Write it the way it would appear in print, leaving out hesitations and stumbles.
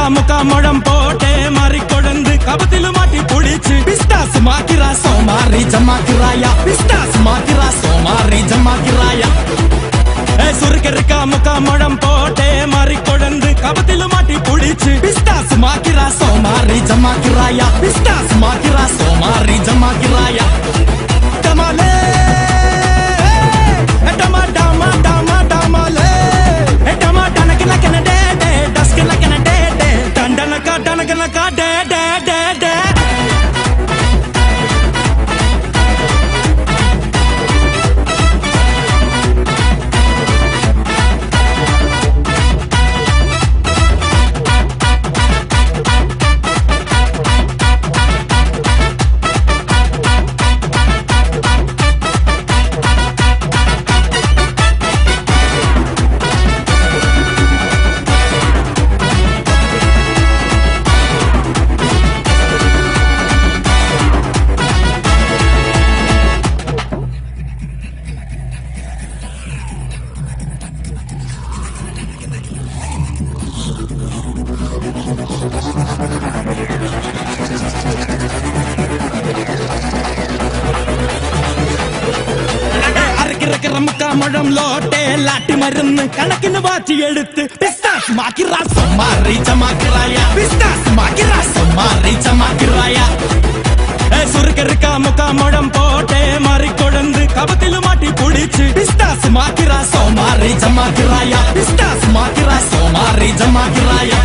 முக்கா முழம் போட்டே மாறி கொழுந்து கபத்தில மாட்டி புடிச்சு பிஸ்டாஸ் மாக்கிரா சோமாரி ஜமாக்கிராயா பிஸ்டாஸ் மாக்கிரா சோமாரி ஜமாக்கிராயா சுருக்கருக்கா முக்கா முழம் போட்டே மாறி கொழுந்து கபத்தில மாட்டி புடிச்சு பிஸ்டாஸ் மாக்கிரா சோமாரி ஜமாக்கிராயா பிஸ்டாஸ் மாக்கிரா சோமாரி ஜமாக்கிராயா டமாலே டமா டமா டமா டமாலே டமா டனக்கன கன டே டே டஸ்கன கன டே டே டண்டனக்கா டனக்கனக்கா டே டே டே டே முக்கா முழம் லோட்டே லாட்டி மருந்து கணக்குன்னு வாச்சி எடுத்து பிஸ்டாஸ் மாக்கிரா சோமாரி ஜமாக்கிராயா பிஸ்டாஸ் மாக்கிரா சோமாரி ஜமாக்கிராயா சுருக்கருக்கா முக்கா முழம் போட்டே மாறி கொழுந்து கபத்தில மாட்டி புடிச்சு பிஸ்டாஸ் மாக்கிரா சோமாரி ஜமாக்கிராயா பிஸ்டாஸ் மாக்கிரா சோமாரி ஜமாக்கிராயா